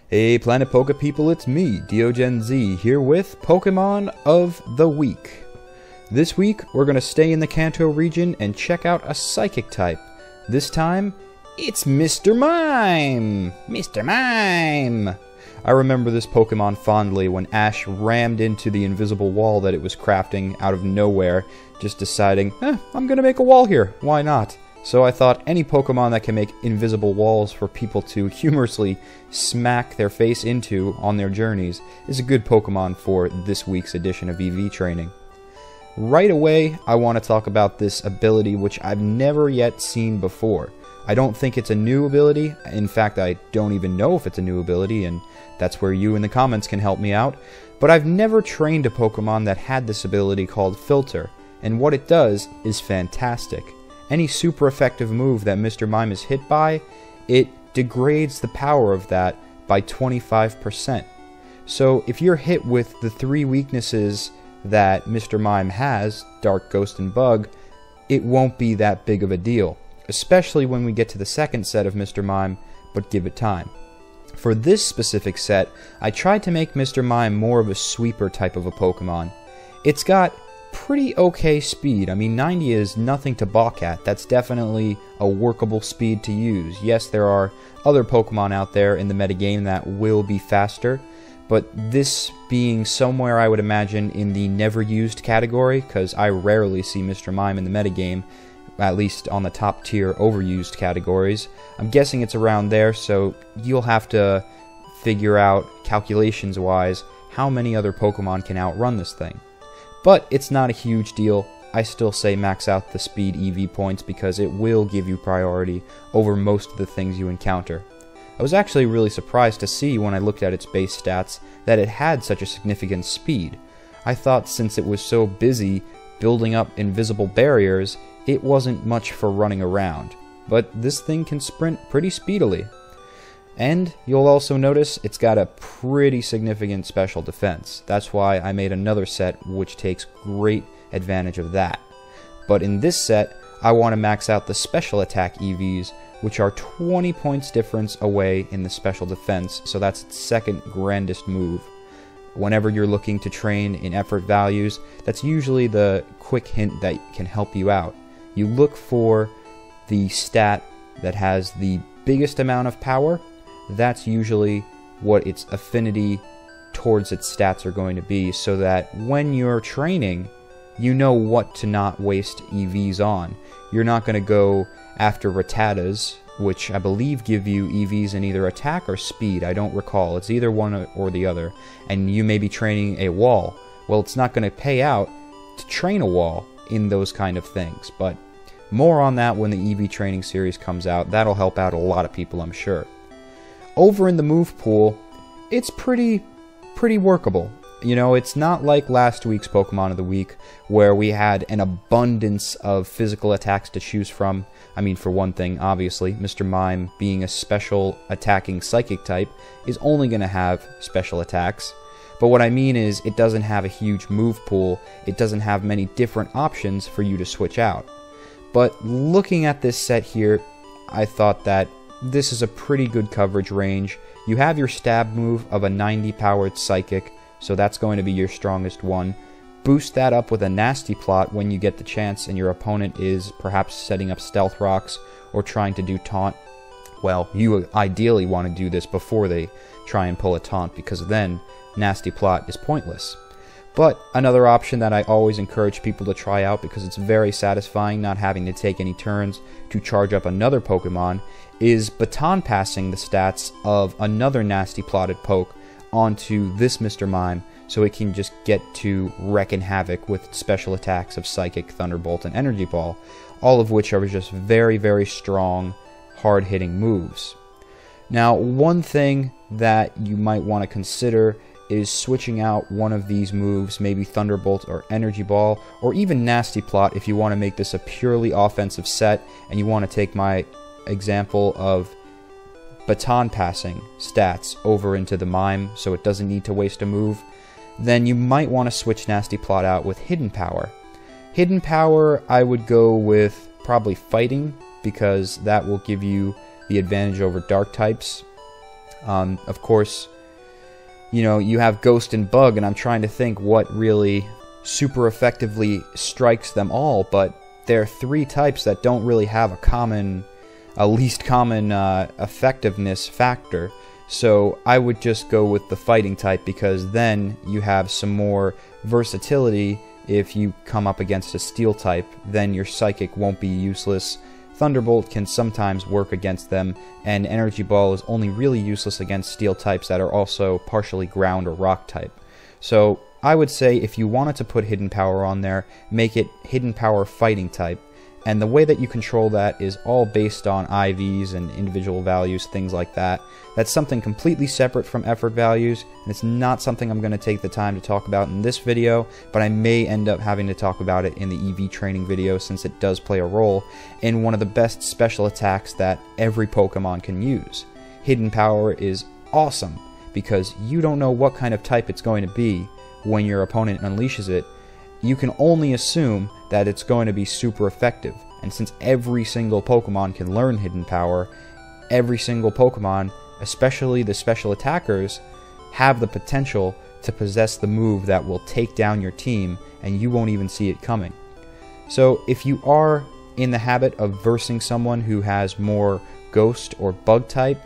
Hey Planet Poke people, it's me, DioGenZ, here with Pokemon of the Week. This week, we're going to stay in the Kanto region and check out a Psychic type. This time, it's Mr. Mime! Mr. Mime! I remember this Pokemon fondly when Ash rammed into the invisible wall that it was crafting out of nowhere, just deciding, I'm going to make a wall here, why not? So I thought any Pokemon that can make invisible walls for people to humorously smack their face into on their journeys is a good Pokemon for this week's edition of EV Training. Right away, I want to talk about this ability which I've never yet seen before. I don't think it's a new ability. In fact, I don't even know if it's a new ability, and that's where you in the comments can help me out. But I've never trained a Pokemon that had this ability called Filter, and what it does is fantastic. Any super effective move that Mr. Mime is hit by, it degrades the power of that by 25%. So if you're hit with the three weaknesses that Mr. Mime has, Dark, Ghost, and Bug, it won't be that big of a deal, especially when we get to the second set of Mr. Mime, but give it time. For this specific set, I tried to make Mr. Mime more of a sweeper type of a Pokemon. It's got pretty okay speed. I mean, 90 is nothing to balk at. That's definitely a workable speed to use. Yes, there are other Pokemon out there in the metagame that will be faster, but this being somewhere I would imagine in the never used category, because I rarely see Mr. Mime in the metagame, at least on the top tier overused categories. I'm guessing it's around there, so you'll have to figure out, calculations wise, how many other Pokemon can outrun this thing. But it's not a huge deal. I still say max out the speed EV points because it will give you priority over most of the things you encounter. I was actually really surprised to see when I looked at its base stats that it had such a significant speed. I thought since it was so busy building up invisible barriers, it wasn't much for running around. But this thing can sprint pretty speedily. And you'll also notice it's got a pretty significant special defense. That's why I made another set which takes great advantage of that. But in this set, I want to max out the special attack EVs, which are 20 points difference away in the special defense, so that's its second grandest move. Whenever you're looking to train in effort values, that's usually the quick hint that can help you out. You look for the stat that has the biggest amount of power. That's usually what its affinity towards its stats are going to be, so that when you're training, you know what to not waste EVs on. You're not going to go after Rattatas, which I believe give you EVs in either attack or speed. I don't recall. It's either one or the other. And you may be training a wall. Well, it's not going to pay out to train a wall in those kind of things. But more on that when the EV training series comes out. That'll help out a lot of people, I'm sure. Over in the move pool, it's pretty workable. You know, it's not like last week's Pokemon of the Week, where we had an abundance of physical attacks to choose from. I mean, for one thing, obviously, Mr. Mime, being a special attacking Psychic type, is only going to have special attacks. But what I mean is, it doesn't have a huge move pool. It doesn't have many different options for you to switch out. But looking at this set here, I thought that this is a pretty good coverage range. You have your stab move of a 90 powered Psychic, so that's going to be your strongest one. Boost that up with a Nasty Plot when you get the chance and your opponent is perhaps setting up Stealth Rocks or trying to do Taunt. Well, you ideally want to do this before they try and pull a Taunt, because then Nasty Plot is pointless. But another option that I always encourage people to try out, because it's very satisfying not having to take any turns to charge up another Pokemon, is baton passing the stats of another Nasty Plotted poke onto this Mr. Mime, so it can just get to wrecking havoc with special attacks of Psychic, Thunderbolt, and Energy Ball, all of which are just very, very strong, hard-hitting moves. Now, one thing that you might want to consider is switching out one of these moves, maybe Thunderbolt or Energy Ball, or even Nasty Plot if you want to make this a purely offensive set and you want to take my example of baton passing stats over into the Mime so it doesn't need to waste a move. Then you might want to switch Nasty Plot out with Hidden Power. Hidden Power, I would go with probably Fighting, because that will give you the advantage over Dark types. Of course, you know, you have Ghost and Bug, and I'm trying to think what really super effectively strikes them all, but there are 3 types that don't really have a least common effectiveness factor. So I would just go with the fighting type, because then you have some more versatility. If you come up against a steel type, then your psychic won't be useless. Thunderbolt can sometimes work against them, and Energy Ball is only really useless against steel types that are also partially ground or rock type. So I would say if you wanted to put Hidden Power on there, make it Hidden Power Fighting type. And the way that you control that is all based on IVs and individual values, things like that. That's something completely separate from effort values, and it's not something I'm going to take the time to talk about in this video, but I may end up having to talk about it in the EV training video, since it does play a role in one of the best special attacks that every Pokemon can use. Hidden Power is awesome, because you don't know what kind of type it's going to be when your opponent unleashes it. You can only assume that it's going to be super effective, and since every single Pokemon can learn Hidden Power, every single Pokemon, especially the special attackers, have the potential to possess the move that will take down your team, and you won't even see it coming. So if you are in the habit of versing someone who has more Ghost or Bug type,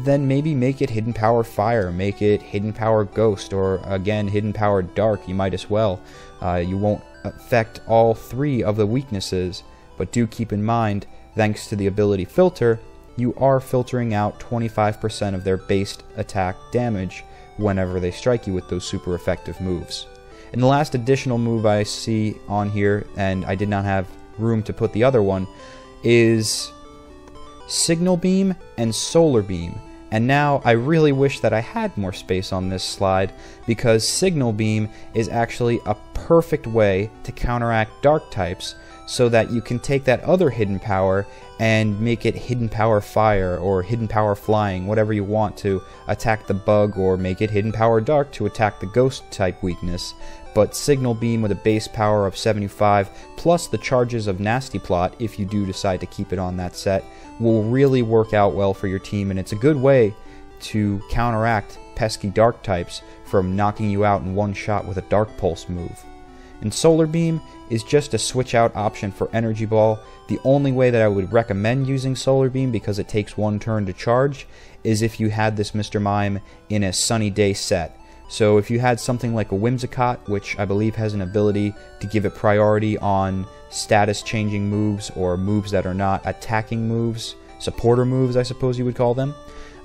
then maybe make it Hidden Power Fire, make it Hidden Power Ghost, or again Hidden Power Dark. You might as well. You won't affect all 3 of the weaknesses, but do keep in mind, thanks to the ability filter, you are filtering out 25% of their base attack damage whenever they strike you with those super effective moves. And the last additional move I see on here, and I did not have room to put the other one, is Signal Beam and Solar Beam. And now I really wish that I had more space on this slide, because Signal Beam is actually a perfect way to counteract Dark types, so that you can take that other Hidden Power and make it Hidden Power Fire or Hidden Power Flying, whatever you want, to attack the Bug, or make it Hidden Power Dark to attack the Ghost type weakness. But Signal Beam with a base power of 75, plus the charges of Nasty Plot, if you do decide to keep it on that set, will really work out well for your team, and it's a good way to counteract pesky Dark types from knocking you out in one shot with a Dark Pulse move. And Solar Beam is just a switch out option for Energy Ball. The only way that I would recommend using Solar Beam, because it takes 1 turn to charge, is if you had this Mr. Mime in a Sunny Day set. So if you had something like a Whimsicott, which I believe has an ability to give it priority on status changing moves, or moves that are not attacking moves, supporter moves I suppose you would call them,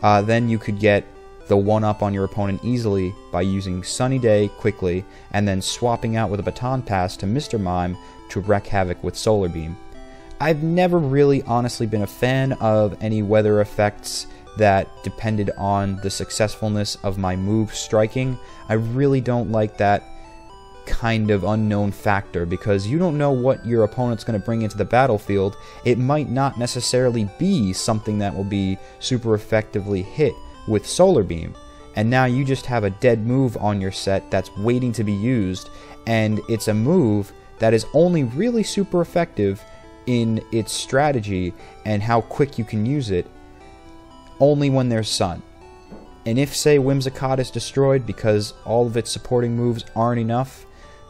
then you could get the 1-up on your opponent easily by using Sunny Day quickly, and then swapping out with a Baton Pass to Mr. Mime to wreak havoc with Solar Beam. I've never really honestly been a fan of any weather effects that depended on the successfulness of my move striking. I really don't like that kind of unknown factor, because you don't know what your opponent's going to bring into the battlefield. It might not necessarily be something that will be super effectively hit with Solar Beam, and now you just have a dead move on your set that's waiting to be used, and it's a move that is only really super effective in its strategy and how quick you can use it only when there's sun. And if, say, Whimsicott is destroyed because all of its supporting moves aren't enough,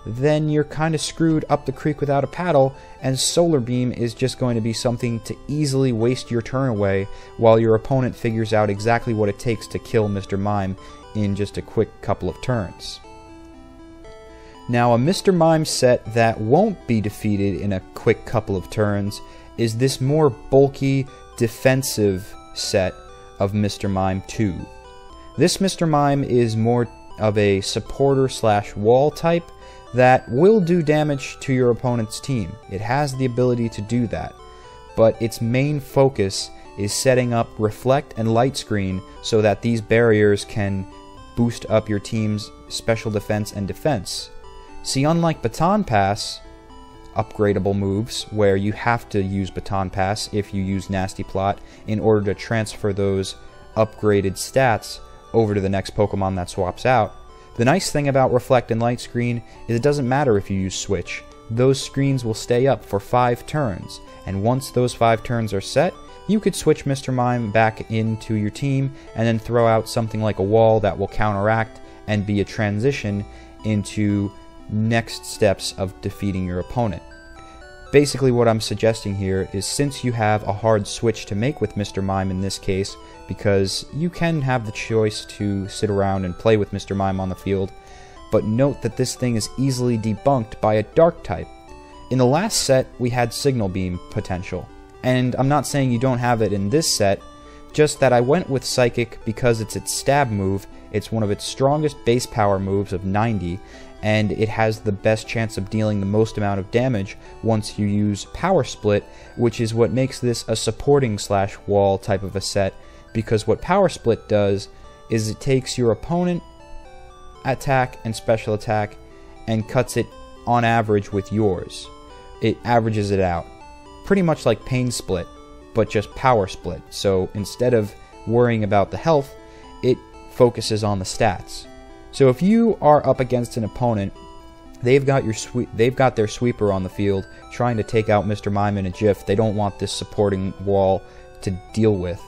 then you're kind of screwed up the creek without a paddle, and Solar Beam is just going to be something to easily waste your turn away while your opponent figures out exactly what it takes to kill Mr. Mime in just a quick couple of turns. Now, a Mr. Mime set that won't be defeated in a quick couple of turns is this more bulky, defensive set of Mr. Mime 2. This Mr. Mime is more of a supporter/wall type that will do damage to your opponent's team. It has the ability to do that, but its main focus is setting up Reflect and Light Screen so that these barriers can boost up your team's special defense and defense. See, unlike Baton Pass, upgradable moves, where you have to use Baton Pass if you use Nasty Plot in order to transfer those upgraded stats over to the next Pokemon that swaps out, the nice thing about Reflect and Light Screen is it doesn't matter if you use Switch. Those screens will stay up for 5 turns, and once those 5 turns are set, you could switch Mr. Mime back into your team and then throw out something like a wall that will counteract and be a transition into next steps of defeating your opponent. Basically what I'm suggesting here is, since you have a hard switch to make with Mr. Mime in this case, because you can have the choice to sit around and play with Mr. Mime on the field, but note that this thing is easily debunked by a dark type. In the last set, we had Signal Beam potential, and I'm not saying you don't have it in this set, just that I went with Psychic because it's its stab move, it's one of its strongest base power moves of 90, and it has the best chance of dealing the most amount of damage once you use Power Split, which is what makes this a supporting / wall type of a set, because what Power Split does is it takes your opponent attack and special attack and cuts it on average with yours. It averages it out. Pretty much like Pain Split, but just Power Split. So instead of worrying about the health, it focuses on the stats. So if you are up against an opponent, they've got their sweeper on the field trying to take out Mr. Mime in a jiff, they don't want this supporting wall to deal with,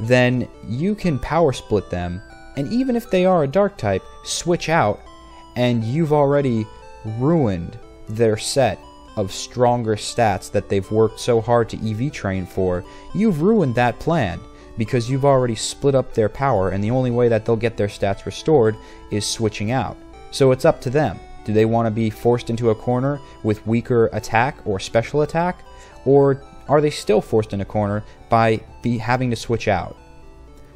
then you can Power Split them, and even if they are a dark type, switch out, and you've already ruined their set of stronger stats that they've worked so hard to EV train for. You've ruined that plan, because you've already split up their power, and the only way that they'll get their stats restored is switching out. So it's up to them. Do they want to be forced into a corner with weaker attack or special attack, or are they still forced in a corner by having to switch out?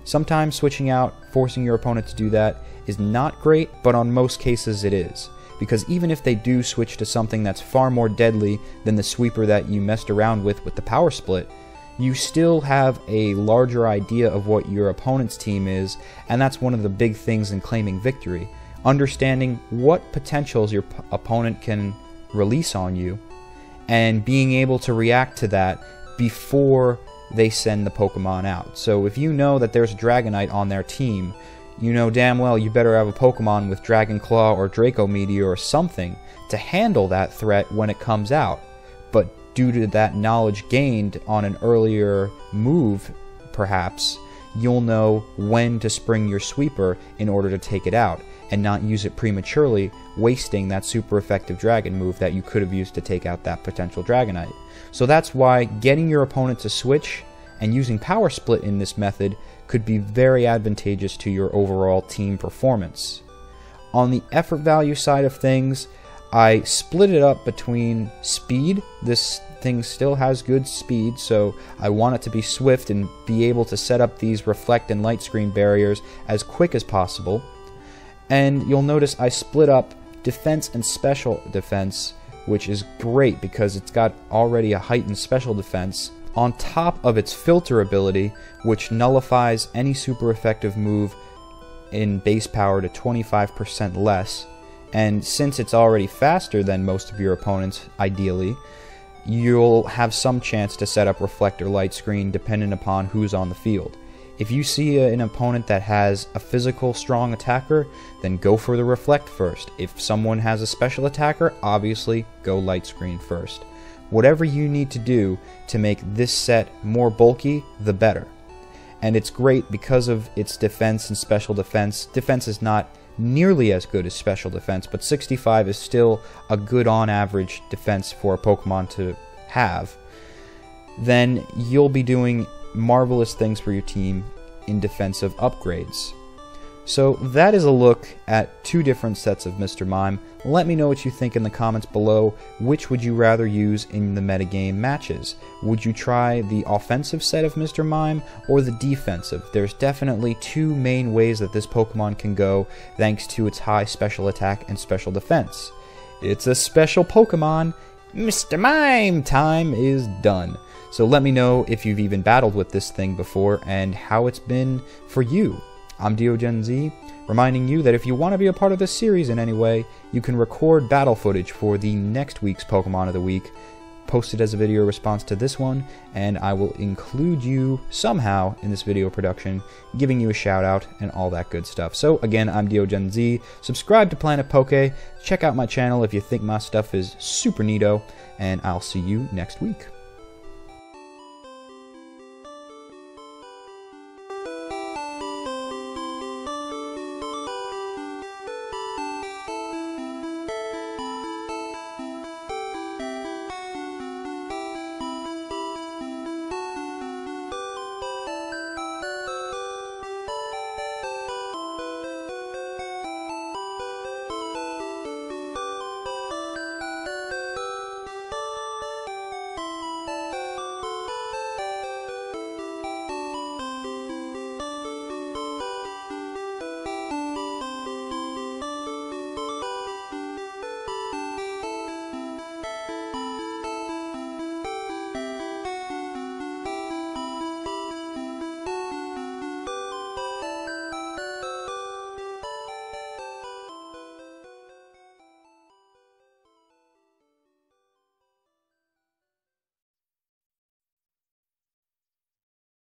Sometimes switching out, forcing your opponent to do that, is not great, but on most cases it is. Because even if they do switch to something that's far more deadly than the sweeper that you messed around with the Power Split, you still have a larger idea of what your opponent's team is, and that's one of the big things in claiming victory. Understanding what potentials your opponent can release on you, and being able to react to that before they send the Pokemon out. So if you know that there's a Dragonite on their team, you know damn well you better have a Pokemon with Dragon Claw or Draco Meteor or something to handle that threat when it comes out. But due to that knowledge gained on an earlier move, perhaps, you'll know when to spring your sweeper in order to take it out, and not use it prematurely, wasting that super effective dragon move that you could have used to take out that potential Dragonite. So that's why getting your opponent to switch and using Power Split in this method could be very advantageous to your overall team performance. On the effort value side of things, I split it up between speed. This thing still has good speed, so I want it to be swift and be able to set up these reflect and light screen barriers as quick as possible. And you'll notice I split up defense and special defense, which is great because it's got already a heightened special defense on top of its filter ability, which nullifies any super effective move in base power to 25% less. And since it's already faster than most of your opponents, ideally, you'll have some chance to set up reflector light screen depending upon who's on the field. If you see an opponent that has a physical strong attacker, then go for the reflect first. If someone has a special attacker, obviously go light screen first. Whatever you need to do to make this set more bulky, the better. And it's great because of its defense and special defense. Defense is not nearly as good as special defense, but 65 is still a good on average defense for a Pokemon to have. Then you'll be doing marvelous things for your team in defensive upgrades. So that is a look at two different sets of Mr. Mime. Let me know what you think in the comments below. Which would you rather use in the metagame matches? Would you try the offensive set of Mr. Mime or the defensive? There's definitely two main ways that this Pokemon can go thanks to its high special attack and special defense. It's a special Pokemon. Mr. Mime time is done. So let me know if you've even battled with this thing before and how it's been for you. I'm DioGenZ, reminding you that if you want to be a part of this series in any way, you can record battle footage for the next week's Pokemon of the Week, post it as a video response to this one, and I will include you somehow in this video production, giving you a shout out and all that good stuff. So again, I'm DioGenZ, subscribe to Planet Poke, check out my channel if you think my stuff is super neato, and I'll see you next week.